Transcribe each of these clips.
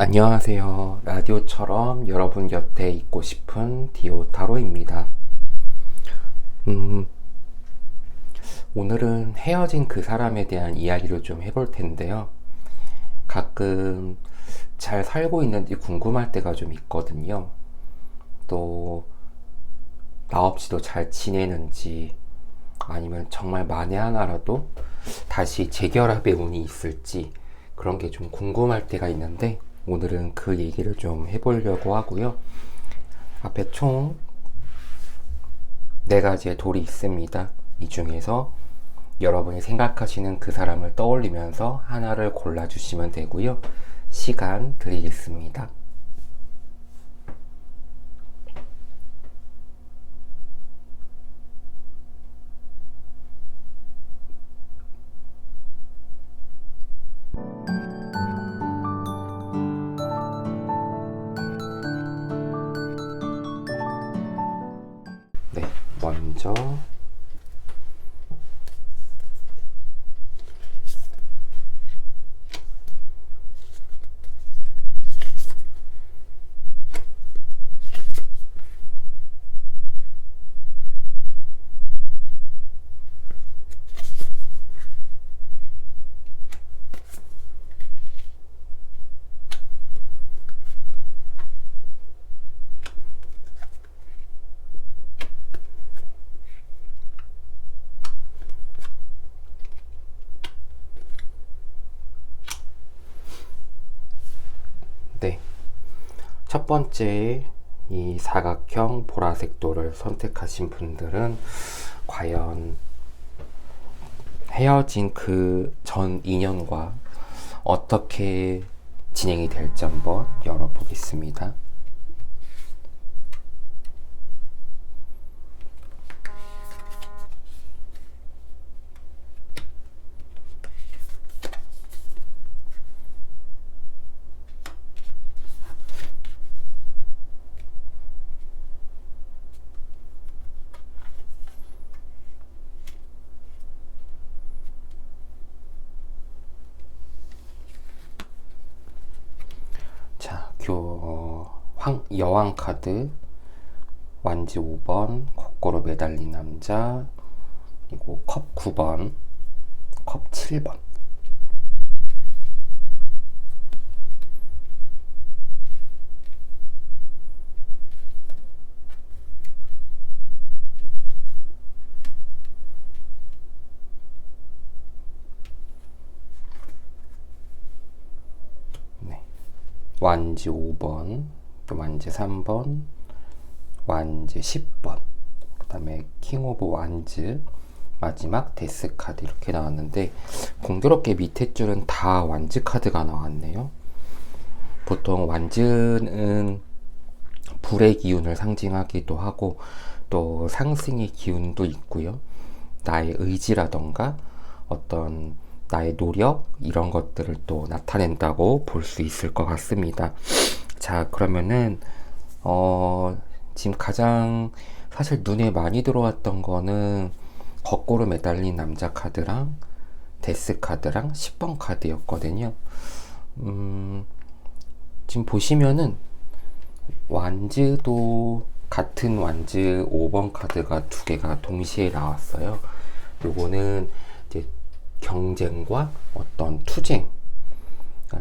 안녕하세요. 라디오처럼 여러분 곁에 있고 싶은 디오타로입니다. 음, 오늘은 헤어진 그 사람에 대한 이야기를 좀 해볼 텐데요. 가끔 잘 살고 있는지 궁금할 때가 좀 있거든요. 또, 나 없이도 잘 지내는지, 아니면 정말 만에 하나라도 다시 재결합의 운이 있을지, 그런 게 좀 궁금할 때가 있는데, 오늘은 그 얘기를 좀 해보려고 하고요. 앞에 총 4가지의 돌이 있습니다. 이 중에서 여러분이 생각하시는 그 사람을 떠올리면서 하나를 골라주시면 되고요. 시간 드리겠습니다. 네, 먼저 네, 첫 번째 이 사각형 보라색 돌을 선택하신 분들은 과연 헤어진 그 전 인연과 어떻게 진행이 될지 한번 열어보겠습니다. 자, 여왕 카드, 완지 5번, 거꾸로 매달린 남자, 그리고 컵 9번, 컵 7번. 네. 완지 5번, 또 완지 3번, 완지 10번, 그 다음에 킹 오브 완즈, 마지막 데스 카드 이렇게 나왔는데 공교롭게 밑에 줄은 다 완즈 카드가 나왔네요. 보통 완즈는 불의 기운을 상징하기도 하고 또 상승의 기운도 있고요. 나의 의지라던가 어떤 나의 노력 이런 것들을 또 나타낸다고 볼 수 있을 것 같습니다. 자, 그러면은 지금 가장 사실 눈에 많이 들어왔던 거는 거꾸로 매달린 남자 카드랑 데스 카드랑 10번 카드였거든요. 지금 보시면은 완즈도 같은 완즈 5번 카드가 2개가 동시에 나왔어요. 요거는 이제 경쟁과 어떤 투쟁,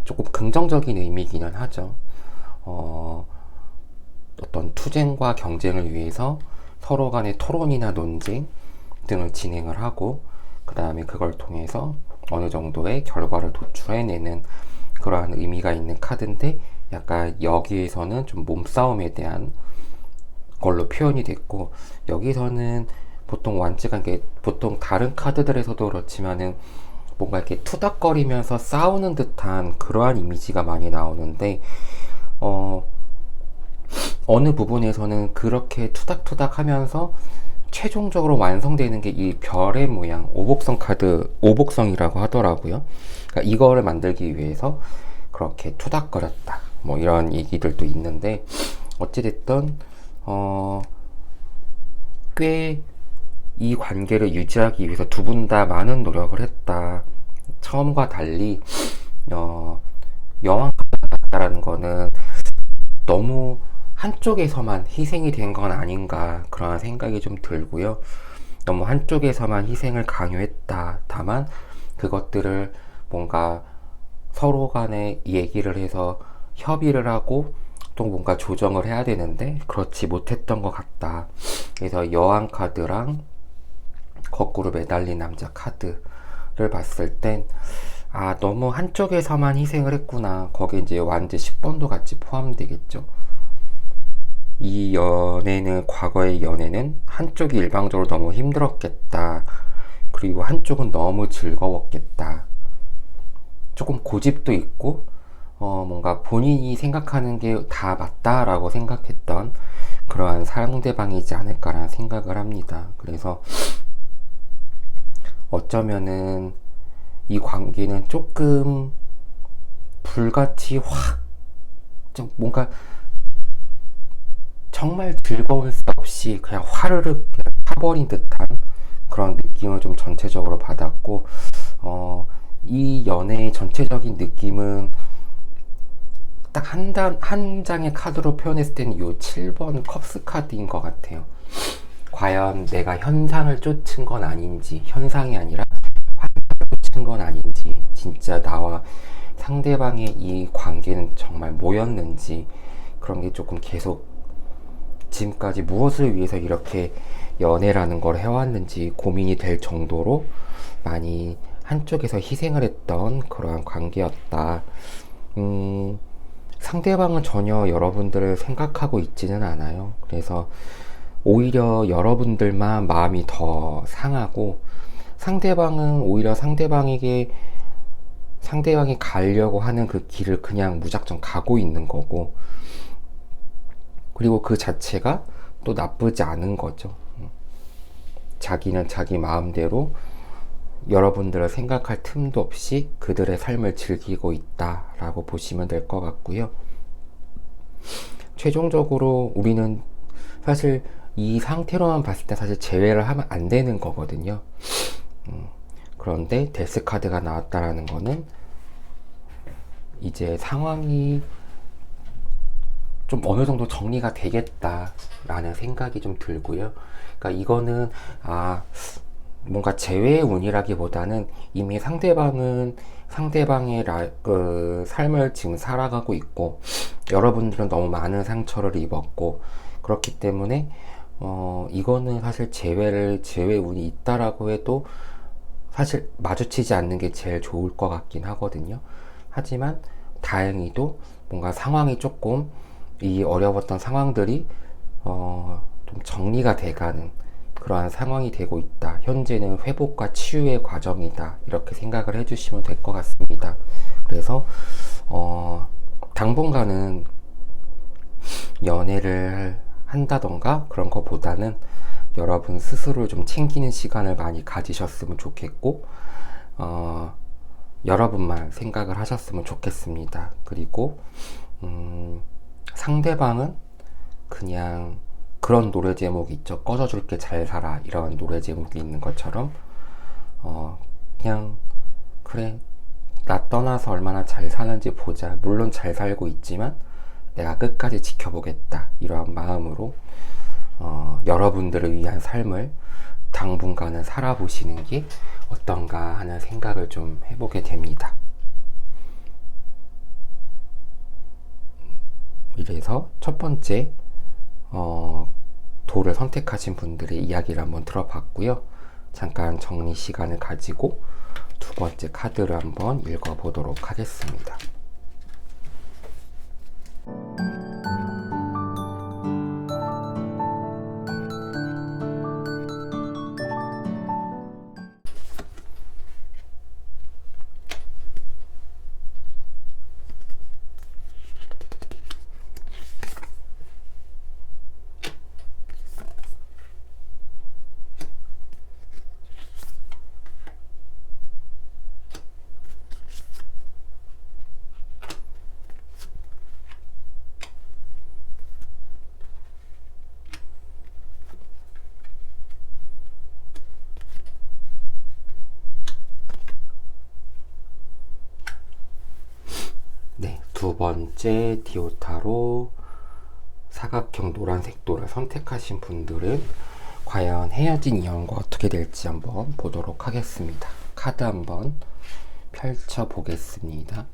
조금 긍정적인 의미기는 하죠. 어떤 투쟁과 경쟁을 위해서 서로 간의 토론이나 논쟁 등을 진행을 하고 그 다음에 그걸 통해서 어느 정도의 결과를 도출해내는 그러한 의미가 있는 카드인데 약간 여기에서는 좀 몸싸움에 대한 걸로 표현이 됐고 여기서는 보통 완즈가 보통 다른 카드들에서도 그렇지만은 뭔가 이렇게 투닥거리면서 싸우는 듯한 그러한 이미지가 많이 나오는데 어느 부분에서는 그렇게 투닥투닥 하면서 최종적으로 완성되는 게 이 별의 모양 오복성 카드 오복성이라고 하더라고요. 그러니까 이거를 만들기 위해서 그렇게 투닥거렸다 뭐 이런 얘기들도 있는데 어찌됐든 꽤 이 관계를 유지하기 위해서 두 분 다 많은 노력을 했다. 처음과 달리 여왕 카드가 나왔다라는 거는 너무 한쪽에서만 희생이 된 건 아닌가 그런 생각이 좀 들고요. 너무 한쪽에서만 희생을 강요했다. 다만 그것들을 뭔가 서로 간에 얘기를 해서 협의를 하고 또 뭔가 조정을 해야 되는데 그렇지 못했던 것 같다. 그래서 여왕 카드랑 거꾸로 매달린 남자 카드를 봤을 땐 너무 한쪽에서만 희생을 했구나. 거기 이제 완제 10번도 같이 포함되겠죠. 이 연애는, 과거의 연애는 한쪽이 일방적으로 너무 힘들었겠다. 그리고 한쪽은 너무 즐거웠겠다. 조금 고집도 있고, 뭔가 본인이 생각하는 게 다 맞다라고 생각했던 그러한 상대방이지 않을까라는 생각을 합니다. 그래서 어쩌면은 이 관계는 조금 불같이 확, 좀 뭔가 정말 즐거울 수 없이 그냥 화르륵 타버린 듯한 그런 느낌을 좀 전체적으로 받았고, 이 연애의 전체적인 느낌은 딱 한 장의 카드로 표현했을 때는 이 7번 컵스 카드인 것 같아요. 과연 내가 현상을 쫓은 건 아닌지, 현상이 아니라 환상을 쫓은 건 아닌지, 진짜 나와 상대방의 이 관계는 정말 뭐였는지, 그런 게 조금 계속 지금까지 무엇을 위해서 이렇게 연애라는 걸 해왔는지 고민이 될 정도로 많이 한쪽에서 희생을 했던 그러한 관계였다. 상대방은 전혀 여러분들을 생각하고 있지는 않아요. 그래서 오히려 여러분들만 마음이 더 상하고, 상대방은 오히려 상대방이 가려고 하는 그 길을 그냥 무작정 가고 있는 거고, 그리고 그 자체가 또 나쁘지 않은 거죠. 자기는 자기 마음대로 여러분들을 생각할 틈도 없이 그들의 삶을 즐기고 있다라고 보시면 될 것 같고요. 최종적으로 우리는 사실 이 상태로만 봤을 때 사실 제외를 하면 안 되는 거거든요. 그런데 데스 카드가 나왔다라는 거는 이제 상황이 좀 어느 정도 정리가 되겠다라는 생각이 좀 들고요. 그러니까 이거는 뭔가 재회의 운이라기보다는 이미 상대방의 그 삶을 지금 살아가고 있고, 여러분들은 너무 많은 상처를 입었고, 그렇기 때문에 이거는 사실 재회 운이 있다라고 해도 사실 마주치지 않는 게 제일 좋을 것 같긴 하거든요. 하지만 다행히도 뭔가 상황이 조금, 이 어려웠던 상황들이 좀 정리가 돼가는 그러한 상황이 되고 있다. 현재는 회복과 치유의 과정이다. 이렇게 생각을 해주시면 될 것 같습니다. 그래서 당분간은 연애를 한다던가 그런 것보다는 여러분 스스로를 좀 챙기는 시간을 많이 가지셨으면 좋겠고, 여러분만 생각을 하셨으면 좋겠습니다. 그리고 상대방은 그냥 그런 노래 제목이 있죠. 꺼져줄게 잘 살아, 이런 노래 제목이 있는 것처럼 그냥 그래, 나 떠나서 얼마나 잘 사는지 보자. 물론 잘 살고 있지만 내가 끝까지 지켜보겠다, 이러한 마음으로 여러분들을 위한 삶을 당분간은 살아보시는 게 어떤가 하는 생각을 좀 해보게 됩니다. 이래서 첫 번째 도를 선택하신 분들의 이야기를 한번 들어봤고요. 잠깐 정리 시간을 가지고 두 번째 카드를 한번 읽어보도록 하겠습니다. 두 번째 디오타로 사각형 노란색 돌을 선택하신 분들은 과연 헤어진 인연과 어떻게 될지 한번 보도록 하겠습니다. 카드 한번 펼쳐 보겠습니다.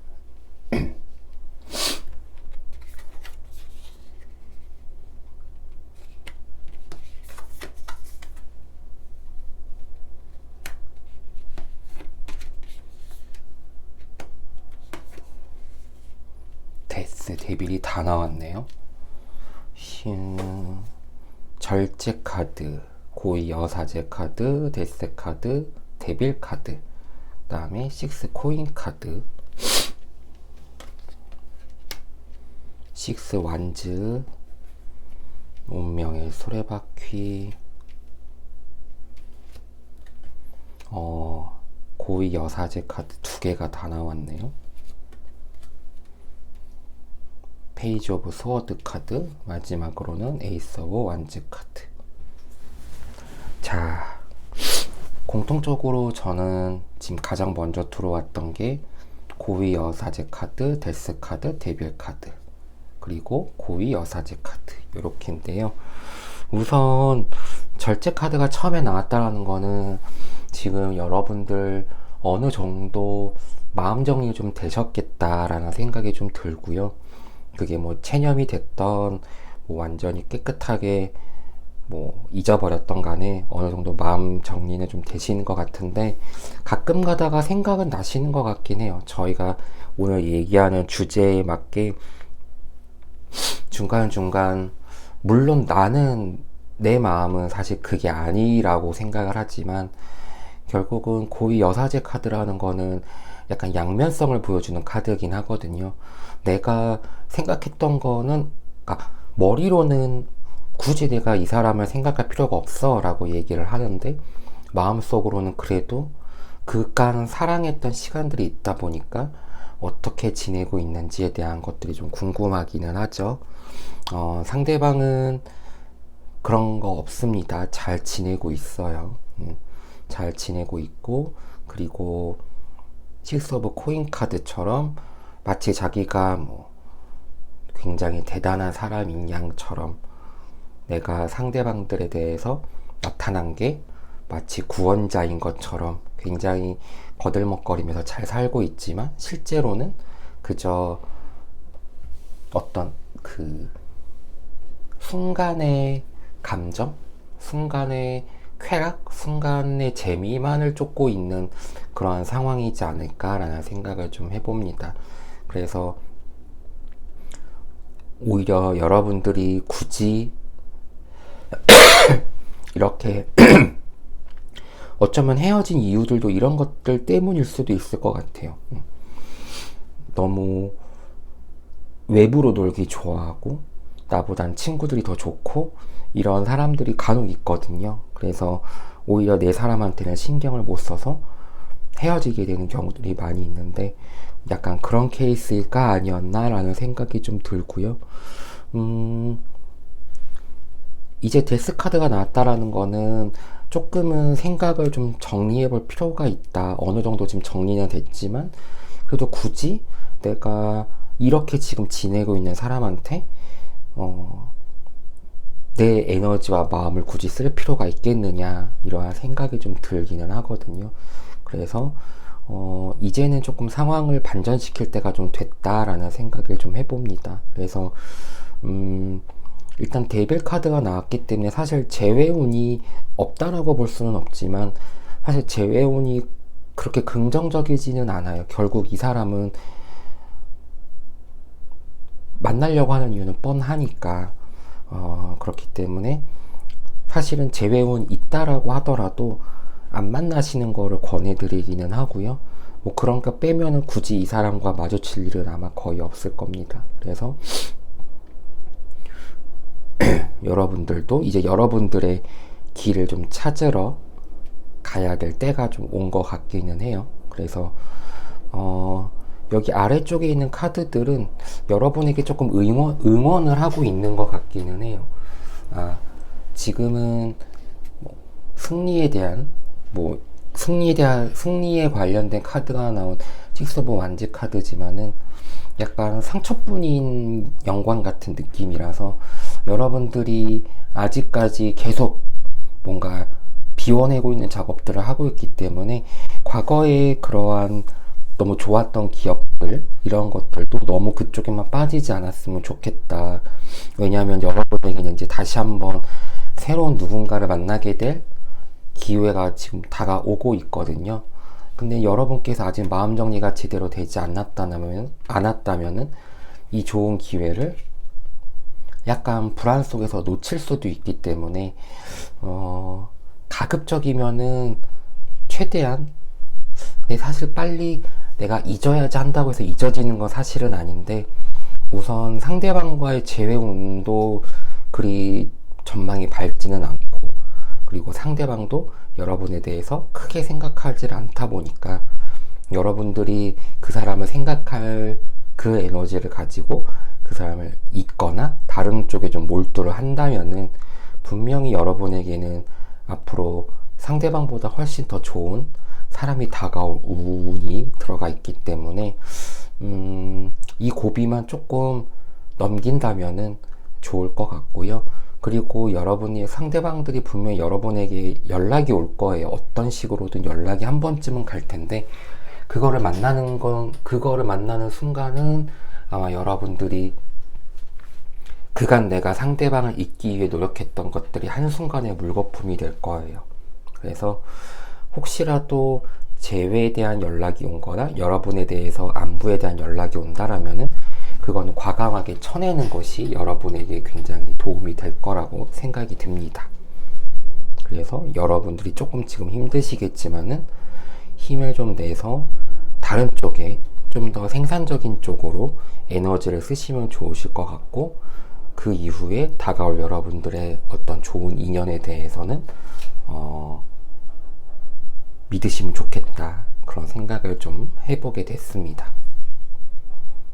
데스, 데빌이 다 나왔네요. 절제 카드, 고위 여사제 카드, 데스 카드, 데빌 카드, 그 다음에 식스 코인 카드, 식스 완즈, 운명의 수레바퀴, 고위 여사제 카드 두 개가 다 나왔네요. 페이지 오브 스워드 카드, 마지막으로는 에이스 오브 완즈 카드. 자, 공통적으로 저는 지금 가장 먼저 들어왔던 게 고위 여사제 카드, 데스 카드, 데빌 카드, 그리고 고위 여사제 카드 이렇게인데요. 우선 절제 카드가 처음에 나왔다라는 거는 지금 여러분들 어느 정도 마음 정리 좀 되셨겠다라는 생각이 좀 들고요. 그게 뭐 체념이 됐던 뭐 완전히 깨끗하게 뭐 잊어버렸던 간에 어느 정도 마음 정리는 좀 되시는 것 같은데, 가끔 가다가 생각은 나시는 것 같긴 해요. 저희가 오늘 얘기하는 주제에 맞게 중간중간, 물론 나는 내 마음은 사실 그게 아니라고 생각을 하지만 결국은 고위 여사제 카드라는 거는 약간 양면성을 보여주는 카드이긴 하거든요. 내가 생각했던 거는, 그러니까 머리로는 굳이 내가 이 사람을 생각할 필요가 없어 라고 얘기를 하는데, 마음속으로는 그래도 그간 사랑했던 시간들이 있다 보니까 어떻게 지내고 있는지에 대한 것들이 좀 궁금하기는 하죠. 상대방은 그런 거 없습니다. 잘 지내고 있어요. 잘 지내고 있고, 그리고 식스 오브 코인 카드처럼 마치 자기가 뭐 굉장히 대단한 사람인 양처럼 내가 상대방들에 대해서 나타난 게 마치 구원자인 것처럼 굉장히 거들먹거리면서 잘 살고 있지만 실제로는 그저 어떤 그 순간의 감정, 순간의 쾌락, 순간의 재미만을 쫓고 있는 그런 상황이지 않을까라는 생각을 좀 해봅니다. 그래서 오히려 여러분들이 굳이 이렇게 어쩌면 헤어진 이유들도 이런 것들 때문일 수도 있을 것 같아요. 너무 외부로 놀기 좋아하고 나보단 친구들이 더 좋고 이런 사람들이 간혹 있거든요. 그래서 오히려 내 사람한테는 신경을 못 써서 헤어지게 되는 경우들이 많이 있는데, 약간 그런 케이스일까 아니었나 라는 생각이 좀 들고요. 이제 데스 카드가 나왔다라는 거는 조금은 생각을 좀 정리해 볼 필요가 있다. 어느 정도 지금 정리는 됐지만 그래도 굳이 내가 이렇게 지금 지내고 있는 사람한테 내 에너지와 마음을 굳이 쓸 필요가 있겠느냐, 이러한 생각이 좀 들기는 하거든요. 그래서 이제는 조금 상황을 반전시킬 때가 좀 됐다라는 생각을 좀 해봅니다. 그래서 일단 데빌 카드가 나왔기 때문에 사실 재회운이 없다라고 볼 수는 없지만, 사실 재회운이 그렇게 긍정적이지는 않아요. 결국 이 사람은 만나려고 하는 이유는 뻔하니까. 그렇기 때문에 사실은 재회운 있다라고 하더라도 안 만나시는 거를 권해드리기는 하고요. 뭐 그런 거 빼면은 굳이 이 사람과 마주칠 일은 아마 거의 없을 겁니다. 그래서 여러분들도 이제 여러분들의 길을 좀 찾으러 가야 될 때가 좀 온 것 같기는 해요. 그래서 여기 아래쪽에 있는 카드들은 여러분에게 조금 응원을 하고 있는 것 같기는 해요. 지금은 뭐 승리에 관련된 카드가 나온 식스 오브 완즈 카드지만은 약간 상처뿐인 영광 같은 느낌이라서 여러분들이 아직까지 계속 뭔가 비워내고 있는 작업들을 하고 있기 때문에 과거에 그러한 너무 좋았던 기억들 이런 것들도 너무 그쪽에만 빠지지 않았으면 좋겠다. 왜냐하면 여러분에게는 이제 다시 한번 새로운 누군가를 만나게 될 기회가 지금 다가오고 있거든요. 근데 여러분께서 아직 마음 정리가 제대로 되지 않았다면은 이 좋은 기회를 약간 불안 속에서 놓칠 수도 있기 때문에 가급적이면은 최대한, 근데 사실 빨리 내가 잊어야지 한다고 해서 잊어지는 건 사실은 아닌데, 우선 상대방과의 재회 운도 그리 전망이 밝지는 않고, 그리고 상대방도 여러분에 대해서 크게 생각하지 않다 보니까 여러분들이 그 사람을 생각할 그 에너지를 가지고 그 사람을 잊거나 다른 쪽에 좀 몰두를 한다면은 분명히 여러분에게는 앞으로 상대방보다 훨씬 더 좋은 사람이 다가올 운이 들어가 있기 때문에 이 고비만 조금 넘긴다면은 좋을 것 같고요. 그리고 여러분이 상대방들이 분명히 여러분에게 연락이 올 거예요. 어떤 식으로든 연락이 한 번쯤은 갈 텐데 그거를 만나는 순간은 아마 여러분들이 그간 내가 상대방을 잊기 위해 노력했던 것들이 한순간에 물거품이 될 거예요. 그래서 혹시라도 재회에 대한 연락이 온 거나 여러분에 대해서 안부에 대한 연락이 온다라면은 그건 과감하게 쳐내는 것이 여러분에게 굉장히 도움이 될 거라고 생각이 듭니다. 그래서 여러분들이 조금 지금 힘드시겠지만은 힘을 좀 내서 다른 쪽에 좀 더 생산적인 쪽으로 에너지를 쓰시면 좋으실 것 같고, 그 이후에 다가올 여러분들의 어떤 좋은 인연에 대해서는 믿으시면 좋겠다, 그런 생각을 좀 해보게 됐습니다.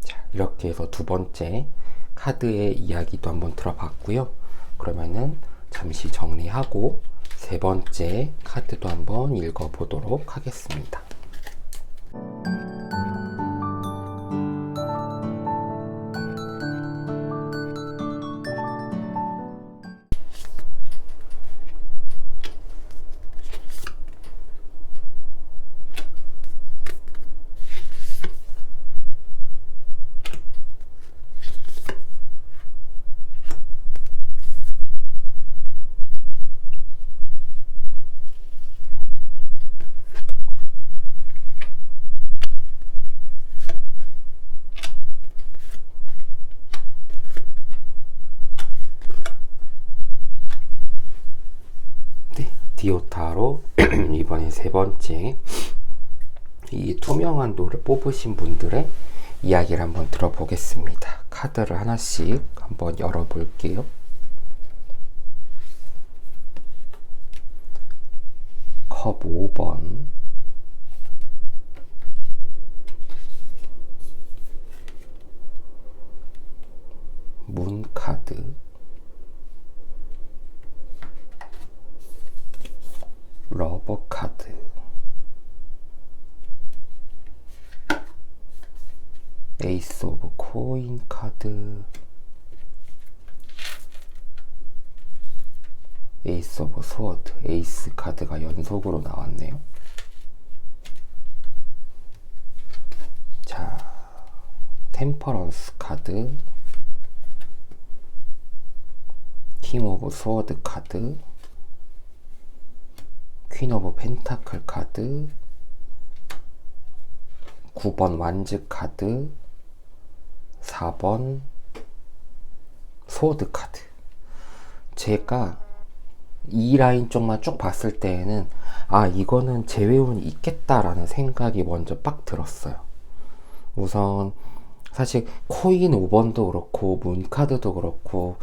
자, 이렇게 해서 두 번째 카드의 이야기도 한번 들어봤고요. 그러면은 잠시 정리하고 세 번째 카드도 한번 읽어보도록 하겠습니다. 디오타로 이번에 세 번째 이 투명한 돌을 뽑으신 분들의 이야기를 한번 들어보겠습니다. 카드를 하나씩 한번 열어볼게요. 컵 5번, 문 카드, 러버 카드, 에이스 오브 코인 카드, 에이스 오브 소드, 에이스 카드가 연속으로 나왔네요. 자, 템퍼런스 카드, 킹 오브 소드 카드, 퀸 오브 펜타클 카드, 9번 완즈 카드, 4번 소드 카드. 제가 이 라인 쪽만 쭉 봤을 때에는 이거는 재회운이 있겠다라는 생각이 먼저 빡 들었어요. 우선 사실 코인 5번도 그렇고 문 카드도 그렇고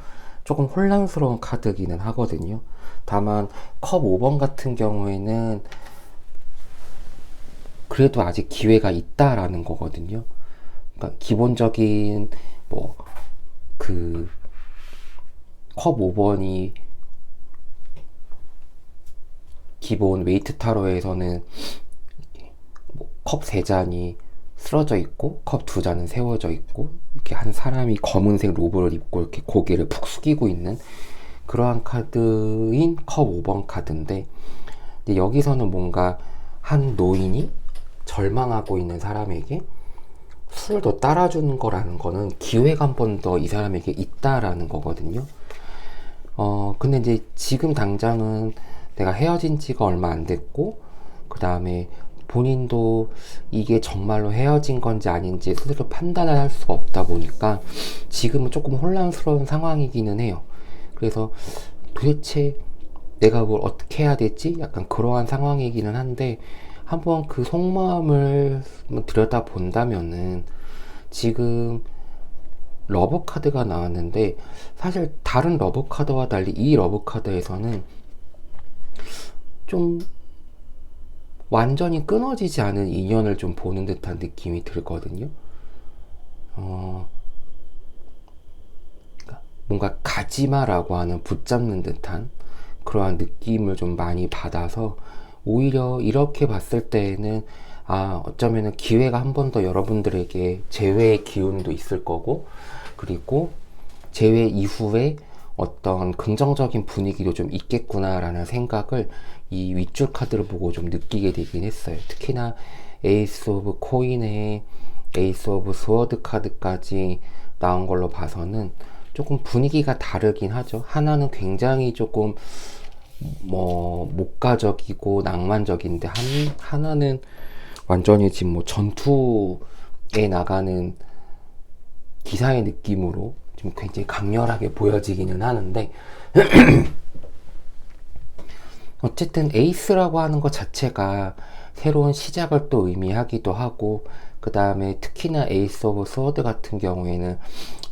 조금 혼란스러운 카드기는 하거든요. 다만 컵 5번 같은 경우에는 그래도 아직 기회가 있다라는 거거든요. 그러니까 기본적인 컵 5번이 기본 웨이트 타로에서는 컵 3잔이 쓰러져 있고 컵 두 잔은 세워져 있고 이렇게 한 사람이 검은색 로브를 입고 이렇게 고개를 푹 숙이고 있는 그러한 카드인 컵 5번 카드인데, 근데 여기서는 뭔가 한 노인이 절망하고 있는 사람에게 술을 더 따라주는 거라는 거는 기회가 한 번 더 이 사람에게 있다라는 거거든요. 근데 이제 지금 당장은 내가 헤어진 지가 얼마 안 됐고, 그 다음에 본인도 이게 정말로 헤어진 건지 아닌지 스스로 판단을 할 수가 없다 보니까 지금은 조금 혼란스러운 상황이기는 해요. 그래서 도대체 내가 뭘 어떻게 해야 될지 약간 그러한 상황이기는 한데, 한번 그 속마음을 들여다 본다면은 지금 러브 카드가 나왔는데, 사실 다른 러브 카드와 달리 이 러브 카드에서는 좀 완전히 끊어지지 않은 인연을 좀 보는 듯한 느낌이 들거든요. 뭔가 가지마라고 하는 붙잡는 듯한 그러한 느낌을 좀 많이 받아서, 오히려 이렇게 봤을 때에는 어쩌면은 기회가 한 번 더 여러분들에게 재회의 기운도 있을 거고, 그리고 재회 이후에 어떤 긍정적인 분위기도 좀 있겠구나라는 생각을 이 윗줄 카드를 보고 좀 느끼게 되긴 했어요. 특히나 에이스 오브 코인에 에이스 오브 스워드 카드까지 나온 걸로 봐서는 조금 분위기가 다르긴 하죠. 하나는 굉장히 조금 목가적이고 낭만적인데, 하나는 완전히 지금 전투에 나가는 기사의 느낌으로 좀 굉장히 강렬하게 보여지기는 하는데, 어쨌든 에이스라고 하는 것 자체가 새로운 시작을 또 의미하기도 하고, 그 다음에 특히나 에이스 오브 스워드 같은 경우에는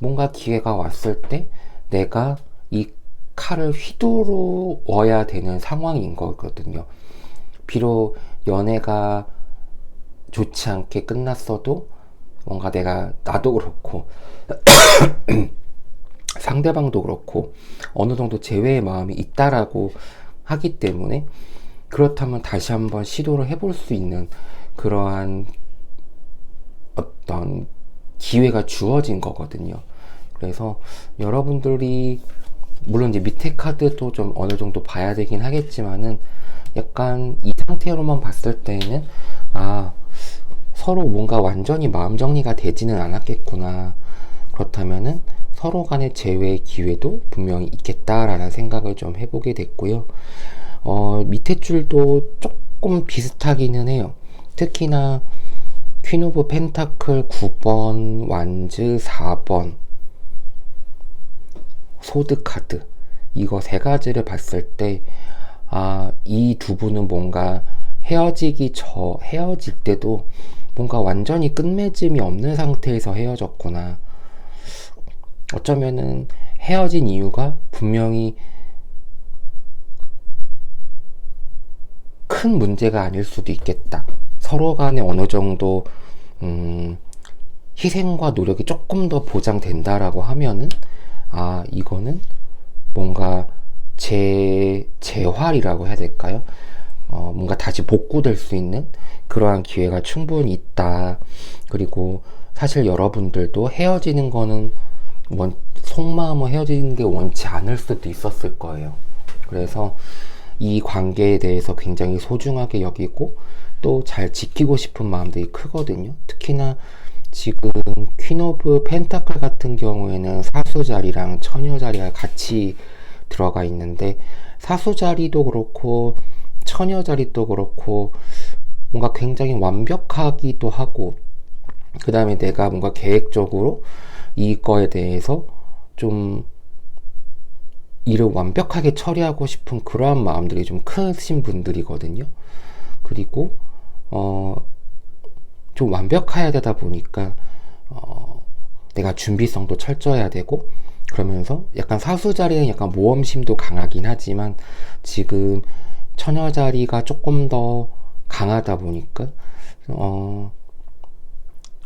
뭔가 기회가 왔을 때 내가 이 칼을 휘두르어야 되는 상황인 거거든요. 비록 연애가 좋지 않게 끝났어도 뭔가 나도 그렇고 상대방도 그렇고 어느 정도 재회의 마음이 있다라고 하기 때문에, 그렇다면 다시 한번 시도를 해볼 수 있는 그러한 어떤 기회가 주어진 거거든요. 그래서 여러분들이 물론 이제 밑에 카드도 좀 어느 정도 봐야 되긴 하겠지만은, 약간 이 상태로만 봤을 때는 서로 뭔가 완전히 마음 정리가 되지는 않았겠구나, 그렇다면은 서로 간의 재회의 기회도 분명히 있겠다라는 생각을 좀 해보게 됐고요. 밑에 줄도 조금 비슷하기는 해요. 특히나 퀸 오브 펜타클 9번, 완즈 4번, 소드 카드, 이거 세 가지를 봤을 때 이 두 분은 뭔가 헤어질 때도 뭔가 완전히 끝맺음이 없는 상태에서 헤어졌구나. 어쩌면은 헤어진 이유가 분명히 큰 문제가 아닐 수도 있겠다. 서로 간에 어느 정도 희생과 노력이 조금 더 보장된다라고 하면은 이거는 뭔가 재활이라고 해야 될까요? 뭔가 다시 복구될 수 있는 그러한 기회가 충분히 있다. 그리고 사실 여러분들도 헤어지는 거는 속마음으로 헤어지는 게 원치 않을 수도 있었을 거예요. 그래서 이 관계에 대해서 굉장히 소중하게 여기고 또 잘 지키고 싶은 마음들이 크거든요. 특히나 지금 퀸 오브 펜타클 같은 경우에는 사수 자리랑 처녀 자리가 같이 들어가 있는데, 사수 자리도 그렇고 처녀 자리도 그렇고 뭔가 굉장히 완벽하기도 하고, 그 다음에 내가 뭔가 계획적으로 이거에 대해서 좀 일을 완벽하게 처리하고 싶은 그러한 마음들이 좀 크신 분들이거든요. 그리고 좀 완벽해야 되다 보니까 내가 준비성도 철저해야 되고, 그러면서 약간 사수 자리는 약간 모험심도 강하긴 하지만 지금 처녀 자리가 조금 더 강하다 보니까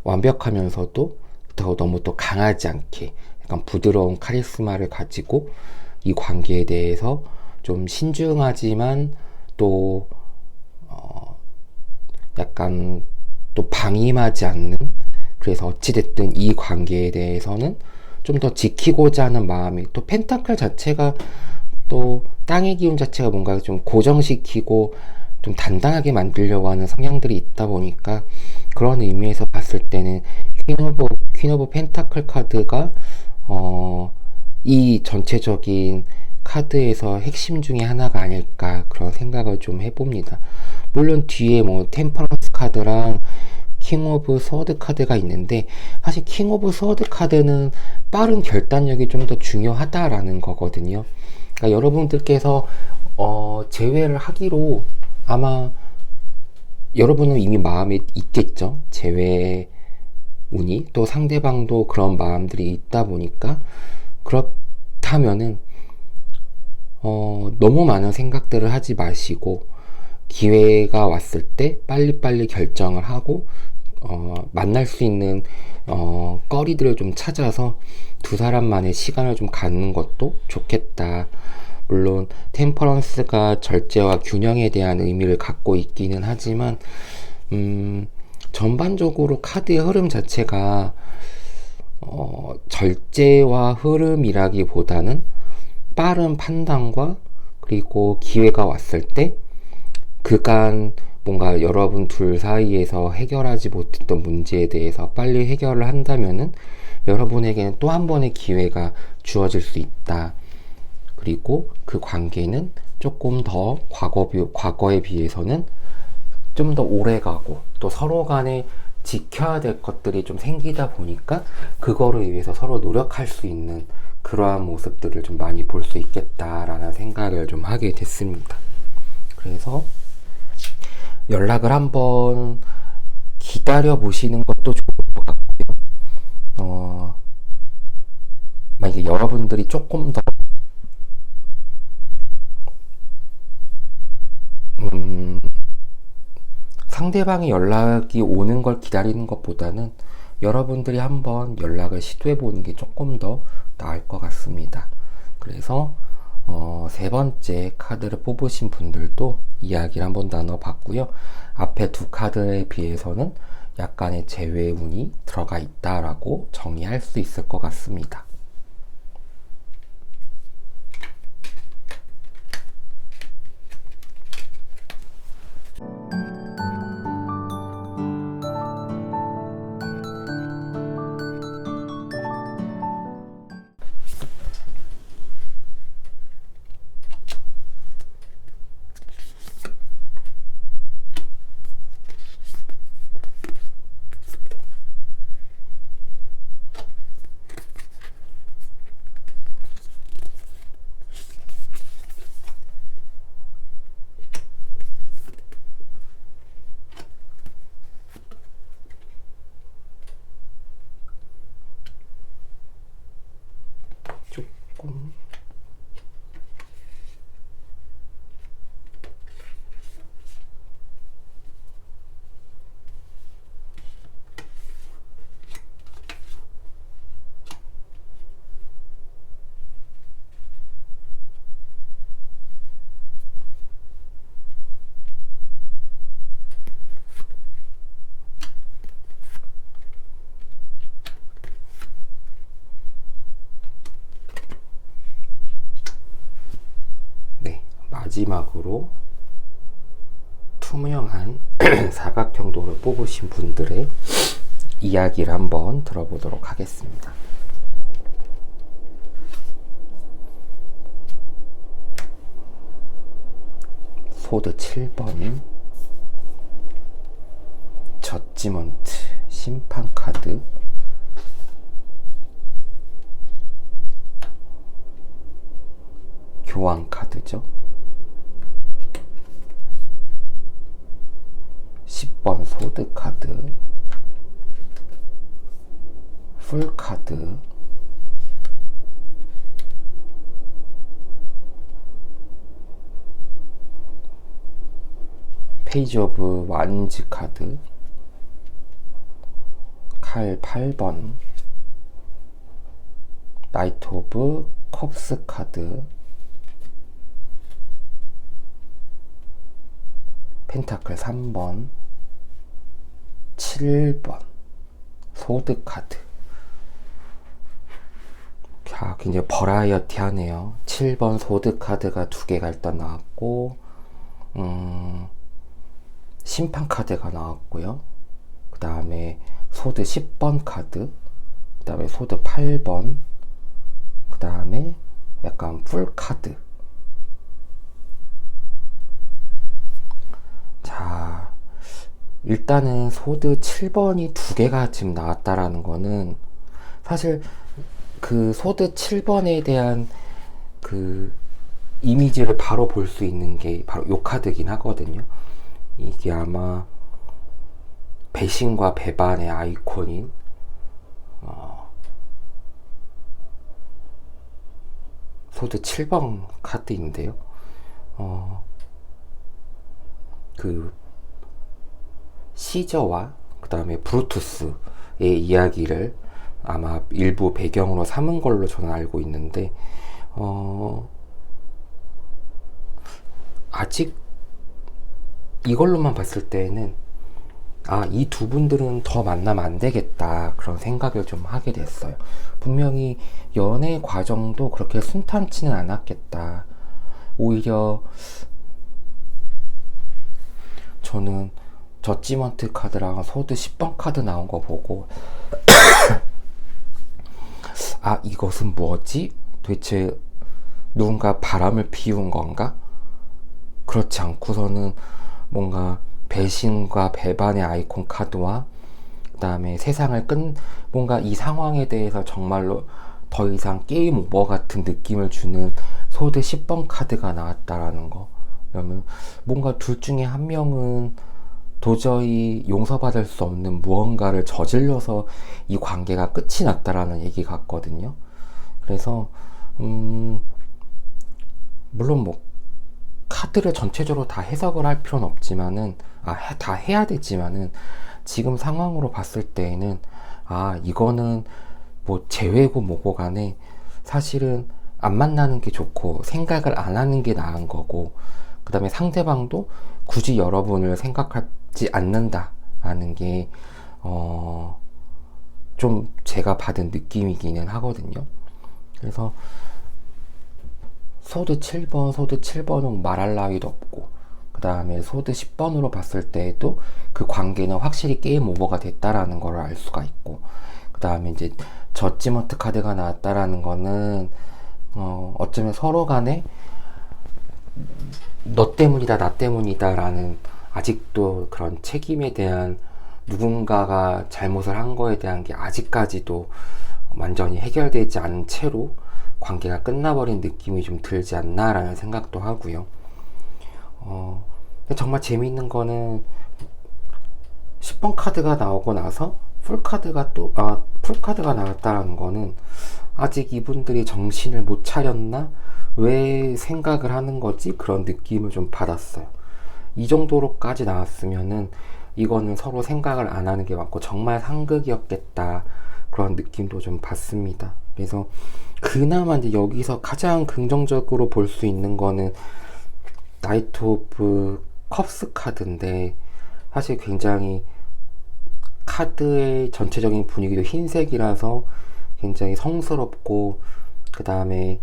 완벽하면서도 너무 또 강하지 않게 약간 부드러운 카리스마를 가지고 이 관계에 대해서 좀 신중하지만 또 약간 또 방임하지 않는, 그래서 어찌됐든 이 관계에 대해서는 좀 더 지키고자 하는 마음이, 또 펜타클 자체가 또 땅의 기운 자체가 뭔가 좀 고정시키고 좀 단단하게 만들려고 하는 성향들이 있다 보니까, 그런 의미에서 봤을 때는 퀸 오브 펜타클 카드가 이 전체적인 카드에서 핵심 중에 하나가 아닐까, 그런 생각을 좀 해봅니다. 물론 뒤에 뭐 템퍼런스 카드랑 킹 오브 서드 카드가 있는데, 사실 킹 오브 서드 카드는 빠른 결단력이 좀 더 중요하다라는 거거든요. 그러니까 여러분들께서 제외를 하기로 아마 여러분은 이미 마음에 있겠죠. 제외 운이, 또 상대방도 그런 마음들이 있다 보니까, 그렇다면은 너무 많은 생각들을 하지 마시고, 기회가 왔을 때 빨리빨리 결정을 하고 만날 수 있는 거리들을 좀 찾아서 두 사람만의 시간을 좀 갖는 것도 좋겠다. 물론 템퍼런스가 절제와 균형에 대한 의미를 갖고 있기는 하지만 전반적으로 카드의 흐름 자체가 절제와 흐름이라기보다는 빠른 판단과, 그리고 기회가 왔을 때 그간 뭔가 여러분 둘 사이에서 해결하지 못했던 문제에 대해서 빨리 해결을 한다면은 여러분에게는 또 한 번의 기회가 주어질 수 있다. 그리고 그 관계는 조금 더 과거에 비해서는 좀 더 오래 가고, 또 서로 간에 지켜야 될 것들이 좀 생기다 보니까 그거를 위해서 서로 노력할 수 있는 그러한 모습들을 좀 많이 볼 수 있겠다라는 생각을 좀 하게 됐습니다. 그래서 연락을 한번 기다려 보시는 것도 좋을 것 같고요. 만약에 여러분들이 조금 더 상대방의 연락이 오는 걸 기다리는 것보다는 여러분들이 한번 연락을 시도해 보는 게 조금 더 나을 것 같습니다. 그래서 세 번째 카드를 뽑으신 분들도 이야기를 한번 나눠봤고요. 앞에 두 카드에 비해서는 약간의 제외 운이 들어가 있다라고 정의할 수 있을 것 같습니다. 조금 마지막으로 투명한 사각형도를 뽑으신 분들의 이야기를 한번 들어보도록 하겠습니다. 소드 7번, 저지먼트, 심판 카드, 교환 카드죠. 10번 소드 카드, 풀 카드, 페이지 오브 완즈 카드, 칼 8번, 나이트 오브 컵스 카드, 펜타클 3번, 7번 소드카드. 자, 굉장히 버라이어티하네요. 7번 소드카드가 2개가 일단 나왔고, 심판카드가 나왔고요. 그 다음에 소드 10번 카드, 그 다음에 소드 8번, 그 다음에 약간 풀카드. 자, 일단은 소드 7번이 2개가 지금 나왔다라는 거는 사실 그 소드 7번에 대한 그 이미지를 바로 볼 수 있는 게 바로 요 카드긴 하거든요. 이게 아마 배신과 배반의 아이콘인 소드 7번 카드인데요. 그 시저와 그 다음에 브루투스의 이야기를 아마 일부 배경으로 삼은 걸로 저는 알고 있는데, 아직 이걸로만 봤을 때는 이 두 분들은 더 만나면 안 되겠다, 그런 생각을 좀 하게 됐어요. 분명히 연애 과정도 그렇게 순탄치는 않았겠다. 오히려 저는 저지먼트 카드랑 소드 10번 카드 나온 거 보고 이것은 뭐지? 도대체 누군가 바람을 피운 건가? 그렇지 않고서는 뭔가 배신과 배반의 아이콘 카드와 그 다음에 뭔가 이 상황에 대해서 정말로 더 이상 게임 오버 같은 느낌을 주는 소드 10번 카드가 나왔다라는 거. 그러면 뭔가 둘 중에 한 명은 도저히 용서받을 수 없는 무언가를 저질러서 이 관계가 끝이 났다라는 얘기 같거든요. 그래서 물론 뭐 카드를 전체적으로 다 해석을 할 필요는 없지만은 다 해야 되지만은 지금 상황으로 봤을 때에는 이거는 뭐 재회고 뭐고 간에 사실은 안 만나는 게 좋고 생각을 안 하는 게 나은 거고, 그 다음에 상대방도 굳이 여러분을 생각하지 않는다라는 게 좀 제가 받은 느낌이기는 하거든요. 그래서 소드 7번은 말할 나위도 없고, 그 다음에 소드 10번으로 봤을 때에도 그 관계는 확실히 게임 오버가 됐다라는 걸 알 수가 있고, 그 다음에 이제 저지먼트 카드가 나왔다라는 거는 어쩌면 서로 간에 너 때문이다 나 때문이다 라는 아직도 그런 책임에 대한, 누군가가 잘못을 한 거에 대한 게 아직까지도 완전히 해결되지 않은 채로 관계가 끝나버린 느낌이 좀 들지 않나 라는 생각도 하고요. 정말 재미있는 거는 10번 카드가 나오고 나서 풀카드가 나왔다라는 거는 아직 이분들이 정신을 못 차렸나? 왜 생각을 하는 거지? 그런 느낌을 좀 받았어요. 이 정도로까지 나왔으면은 이거는 서로 생각을 안 하는 게 맞고 정말 상극이었겠다, 그런 느낌도 좀 받습니다. 그래서 그나마 이제 여기서 가장 긍정적으로 볼 수 있는 거는 나이트 오브 컵스 카드인데, 사실 굉장히 카드의 전체적인 분위기도 흰색이라서 굉장히 성스럽고, 그 다음에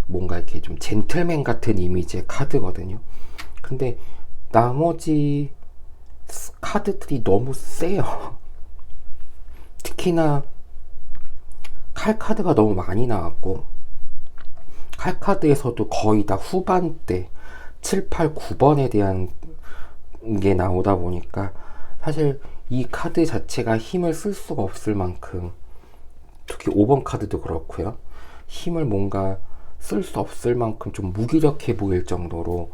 뭔가 이렇게 좀 젠틀맨 같은 이미지의 카드거든요. 근데 나머지 카드들이 너무 세요. 특히나 칼카드가 너무 많이 나왔고, 칼카드에서도 거의 다 후반대 7, 8, 9번에 대한 게 나오다 보니까 사실 이 카드 자체가 힘을 쓸 수가 없을 만큼, 특히 5번 카드도 그렇고요, 힘을 뭔가 쓸 수 없을 만큼 좀 무기력해 보일 정도로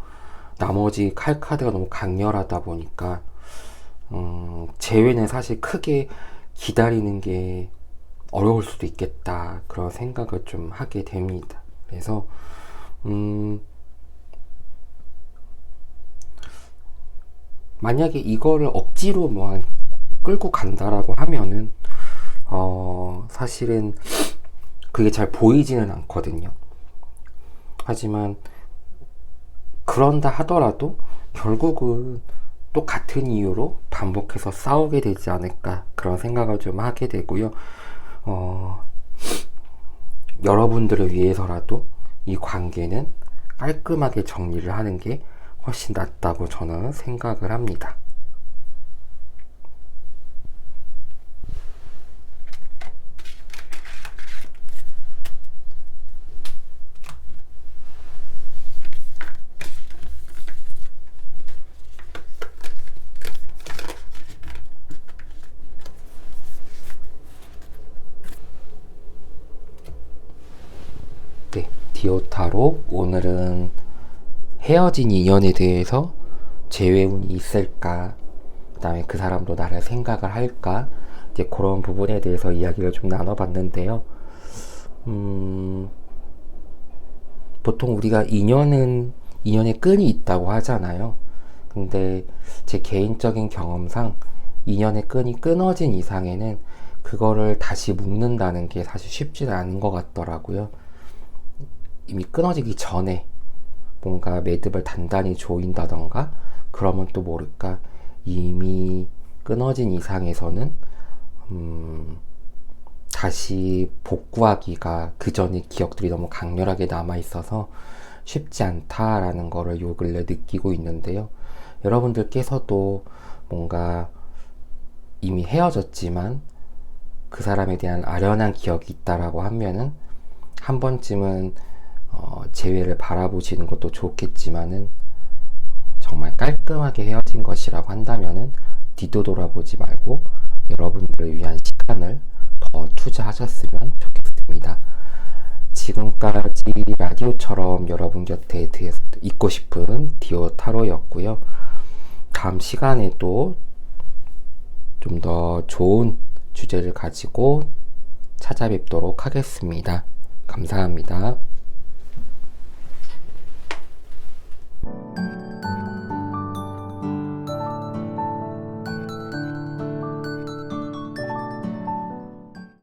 나머지 칼카드가 너무 강렬하다 보니까 재회는 사실 크게 기다리는 게 어려울 수도 있겠다, 그런 생각을 좀 하게 됩니다. 그래서 만약에 이거를 억지로 뭐 끌고 간다라고 하면은 사실은 그게 잘 보이지는 않거든요. 하지만 그런다 하더라도 결국은 또 같은 이유로 반복해서 싸우게 되지 않을까 그런 생각을 좀 하게 되고요. 여러분들을 위해서라도 이 관계는 깔끔하게 정리를 하는 게 훨씬 낫다고 저는 생각을 합니다. 네, 디오타로 오늘은 헤어진 인연에 대해서 재회운이 있을까, 그 다음에 그 사람도 나를 생각을 할까, 이제 그런 부분에 대해서 이야기를 좀 나눠봤는데요. 보통 우리가 인연의 끈이 있다고 하잖아요. 근데 제 개인적인 경험상 인연의 끈이 끊어진 이상에는 그거를 다시 묶는다는 게 사실 쉽지는 않은 것 같더라고요. 이미 끊어지기 전에 뭔가 매듭을 단단히 조인다던가 그러면 또 모를까 이미 끊어진 이상에서는 다시 복구하기가 그 전의 기억들이 너무 강렬하게 남아있어서 쉽지 않다라는 거를 요 근래 느끼고 있는데요. 여러분들께서도 뭔가 이미 헤어졌지만 그 사람에 대한 아련한 기억이 있다라고 하면은 한 번쯤은 재회를 바라보시는 것도 좋겠지만은 정말 깔끔하게 헤어진 것이라고 한다면은 뒤도 돌아보지 말고 여러분들을 위한 시간을 더 투자하셨으면 좋겠습니다. 지금까지 라디오처럼 여러분 곁에 있고 싶은 디오 타로였고요. 다음 시간에도 좀 더 좋은 주제를 가지고 찾아뵙도록 하겠습니다. 감사합니다.